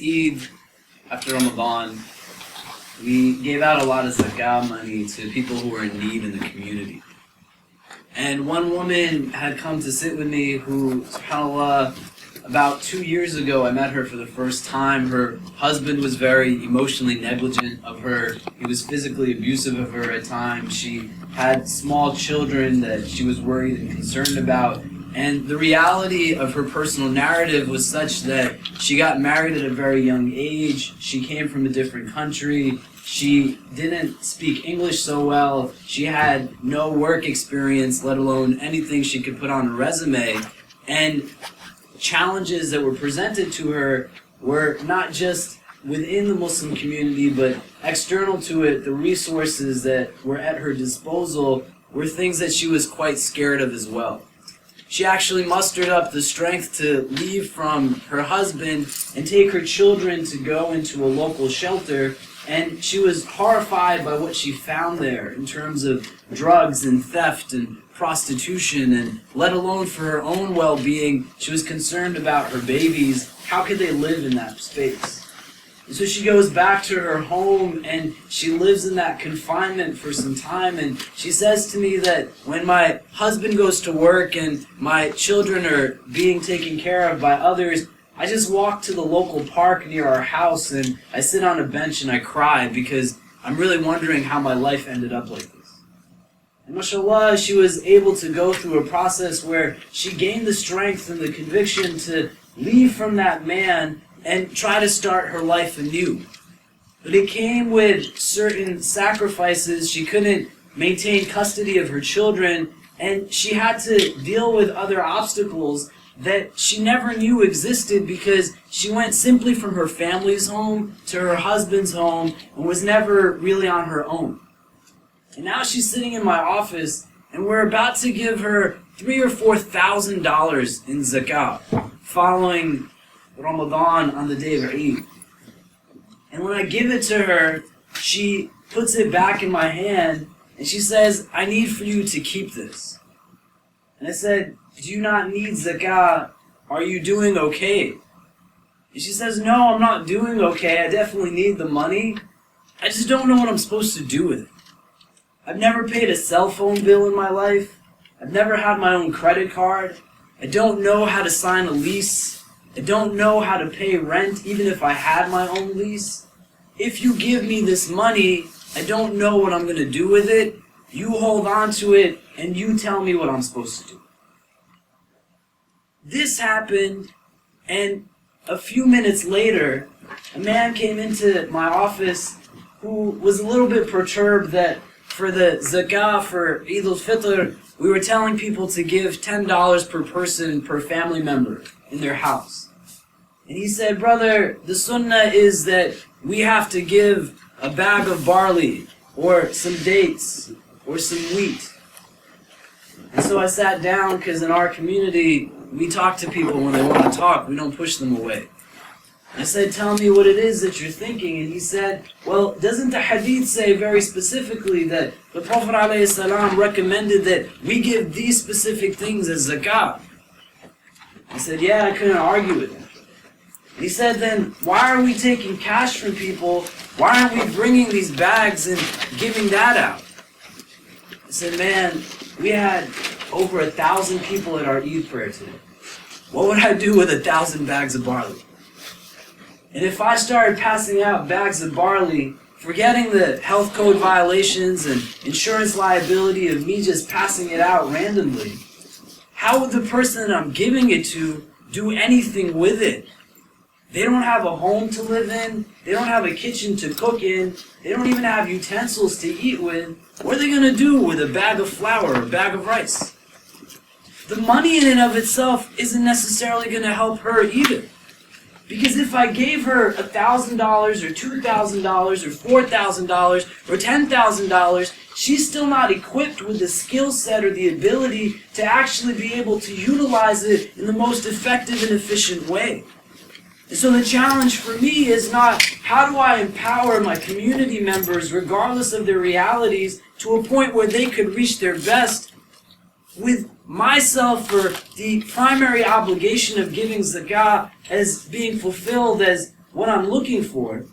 Eid, after Ramadan, we gave out a lot of zakah money to people who were in need in the community. And one woman had come to sit with me who, subhanAllah, about 2 years ago I met her for the first time. Her husband was very emotionally negligent of her. He was physically abusive of her at times. She had small children that she was worried and concerned about. And the reality of her personal narrative was such that she got married at a very young age. She came from a different country. She didn't speak English so well. She had no work experience, let alone anything she could put on a resume. And challenges that were presented to her were not just within the Muslim community, but external to it. The resources that were at her disposal were things that she was quite scared of as well. She actually mustered up the strength to leave from her husband and take her children to go into a local shelter, and she was horrified by what she found there in terms of drugs and theft and prostitution, and let alone for her own well-being, she was concerned about her babies. How could they live in that space? And so she goes back to her home and she lives in that confinement for some time, and she says to me that when my husband goes to work and my children are being taken care of by others, I just walk to the local park near our house and I sit on a bench and I cry because I'm really wondering how my life ended up like this. And mashallah, she was able to go through a process where she gained the strength and the conviction to leave from that man and try to start her life anew. But it came with certain sacrifices. She couldn't maintain custody of her children, and she had to deal with other obstacles that she never knew existed because she went simply from her family's home to her husband's home and was never really on her own. And now she's sitting in my office, and we're about to give her $3,000 or $4,000 in zakah following Ramadan on the day of Eid. And when I give it to her, she puts it back in my hand and she says, "I need for you to keep this." And I said, "Do you not need zakah? Are you doing okay?" And she says, "No, I'm not doing okay. I definitely need the money. I just don't know what I'm supposed to do with it. I've never paid a cell phone bill in my life. I've never had my own credit card. I don't know how to sign a lease. I don't know how to pay rent, even if I had my own lease. If you give me this money, I don't know what I'm going to do with it. You hold on to it, and you tell me what I'm supposed to do." This happened, and a few minutes later, a man came into my office who was a little bit perturbed that for the zakah for Eid al-fitr, we were telling people to give $10 per person per family member in their house. And he said, "Brother, the sunnah is that we have to give a bag of barley or some dates or some wheat." And so I sat down, because in our community, we talk to people when they want to talk. We don't push them away. I said, "Tell me what it is that you're thinking." And he said, "Well, doesn't the hadith say very specifically that the Prophet ﷺ recommended that we give these specific things as zakah?" I said, "Yeah, I couldn't argue with that." He said, "Then why are we taking cash from people? Why aren't we bringing these bags and giving that out?" I said, "Man, we had over 1,000 people at our Eid prayer today. What would I do with 1,000 bags of barley? And if I started passing out bags of barley, forgetting the health code violations and insurance liability of me just passing it out randomly, how would the person that I'm giving it to do anything with it? They don't have a home to live in. They don't have a kitchen to cook in. They don't even have utensils to eat with. What are they going to do with a bag of flour or a bag of rice?" The money in and of itself isn't necessarily going to help her either. Because if I gave her $1,000 or $2,000 or $4,000 or $10,000, she's still not equipped with the skill set or the ability to actually be able to utilize it in the most effective and efficient way. And so the challenge for me is not how do I empower my community members, regardless of their realities, to a point where they could reach their best, with myself for the primary obligation of giving zakah as being fulfilled as what I'm looking for,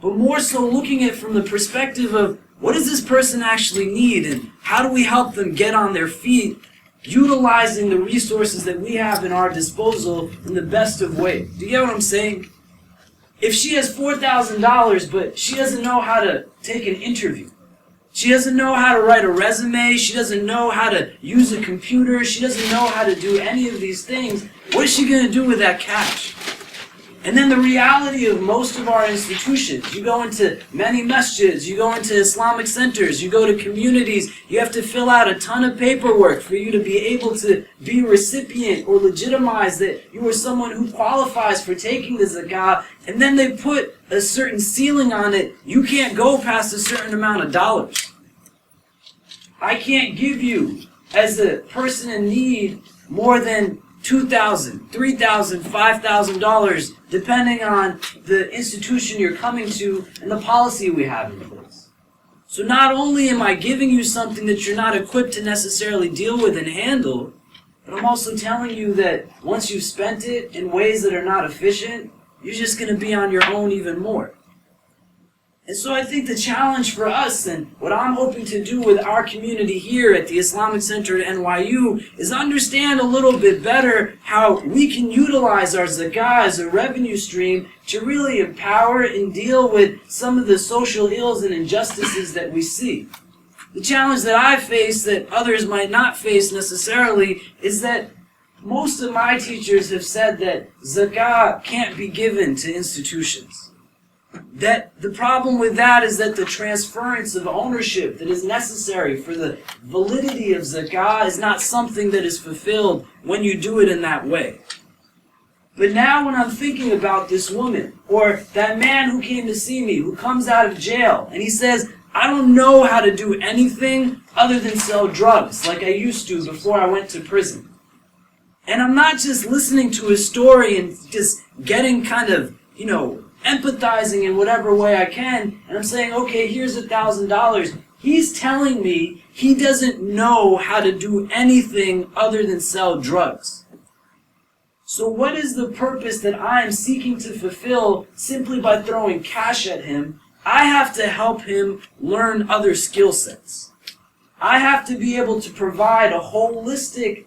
but more so looking at it from the perspective of what does this person actually need and how do we help them get on their feet, utilizing the resources that we have in our disposal in the best of ways. Do you get what I'm saying? If she has $4,000, but she doesn't know how to take an interview, she doesn't know how to write a resume, she doesn't know how to use a computer, she doesn't know how to do any of these things, what is she going to do with that cash? And then the reality of most of our institutions, you go into many masjids, you go into Islamic centers, you go to communities, you have to fill out a ton of paperwork for you to be able to be a recipient or legitimize that you are someone who qualifies for taking the zakah, and then they put a certain ceiling on it. You can't go past a certain amount of dollars. I can't give you, as a person in need, more than $2,000, $3,000, $5,000, depending on the institution you're coming to and the policy we have in place. So not only am I giving you something that you're not equipped to necessarily deal with and handle, but I'm also telling you that once you've spent it in ways that are not efficient, you're just going to be on your own even more. And so I think the challenge for us, and what I'm hoping to do with our community here at the Islamic Center at NYU, is understand a little bit better how we can utilize our zakah as a revenue stream to really empower and deal with some of the social ills and injustices that we see. The challenge that I face that others might not face necessarily is that most of my teachers have said that zakah can't be given to institutions. That the problem with that is that the transference of ownership that is necessary for the validity of zakah is not something that is fulfilled when you do it in that way. But now when I'm thinking about this woman, or that man who came to see me, who comes out of jail, and he says, I don't know how to do anything other than sell drugs like I used to before I went to prison. And I'm not just listening to his story and just getting kind of, empathizing in whatever way I can, and I'm saying, okay, here's $1,000. He's telling me he doesn't know how to do anything other than sell drugs. So what is the purpose that I am seeking to fulfill simply by throwing cash at him? I have to help him learn other skill sets. I have to be able to provide a holistic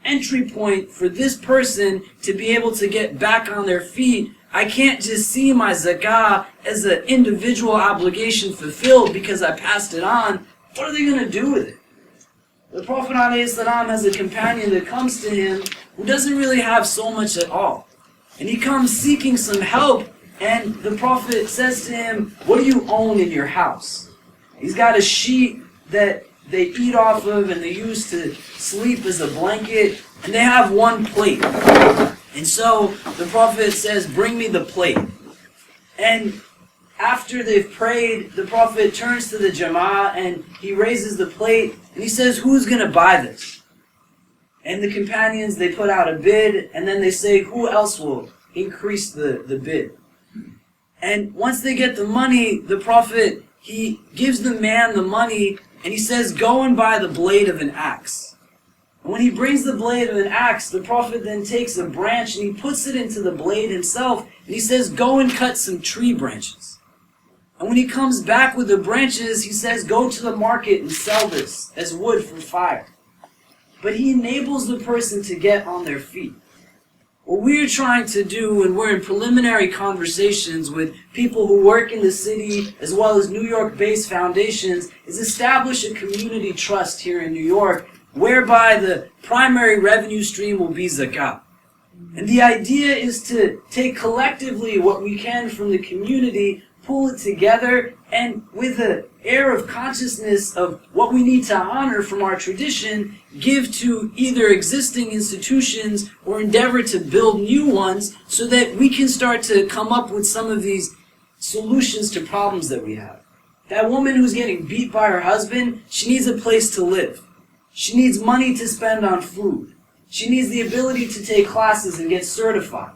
entry point for this person to be able to get back on their feet. I can't just see my zakah as an individual obligation fulfilled because I passed it on. What are they going to do with it? The Prophet ﷺ has a companion that comes to him who doesn't really have so much at all. And he comes seeking some help, and the Prophet says to him, what do you own in your house? He's got a sheet that they eat off of and they use to sleep as a blanket, and they have one plate. And so the Prophet says, bring me the plate. And after they've prayed, the Prophet turns to the Jama'ah and he raises the plate and he says, who's going to buy this? And the companions, they put out a bid, and then they say, who else will increase the bid? And once they get the money, the Prophet, he gives the man the money and he says, go and buy the blade of an axe. And when he brings the blade of an axe, the Prophet then takes a branch and he puts it into the blade himself, and he says, go and cut some tree branches. And when he comes back with the branches, he says, go to the market and sell this as wood for fire. But he enables the person to get on their feet. What we're trying to do, and we're in preliminary conversations with people who work in the city as well as New York-based foundations, is establish a community trust here in New York whereby the primary revenue stream will be zakah. And the idea is to take collectively what we can from the community, pull it together, and with an air of consciousness of what we need to honor from our tradition, give to either existing institutions or endeavor to build new ones so that we can start to come up with some of these solutions to problems that we have. That woman who's getting beat by her husband, she needs a place to live. She needs money to spend on food. She needs the ability to take classes and get certified.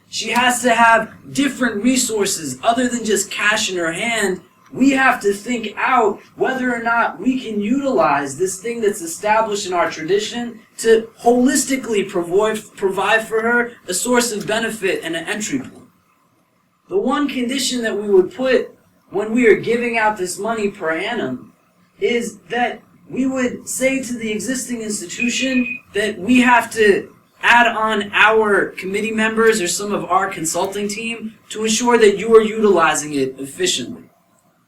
She has to have different resources other than just cash in her hand. We have to think out whether or not we can utilize this thing that's established in our tradition to holistically provide for her a source of benefit and an entry point. the one condition that we would put when we are giving out this money per annum is that we would say to the existing institution that we have to add on our committee members or some of our consulting team to ensure that you are utilizing it efficiently.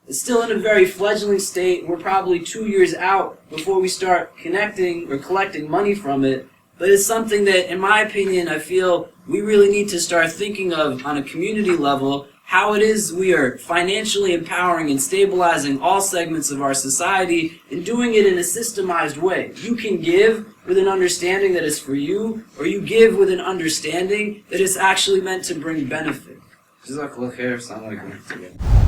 It's still in a very fledgling state. We're probably 2 years out before we start connecting or collecting money from it. But it's something that, in my opinion, I feel we really need to start thinking of on a community level, how it is we are financially empowering and stabilizing all segments of our society and doing it in a systemized way. You can give with an understanding that it's for you, or you give with an understanding that it's actually meant to bring benefit. Jazakallah khair. Assalamu alaikum.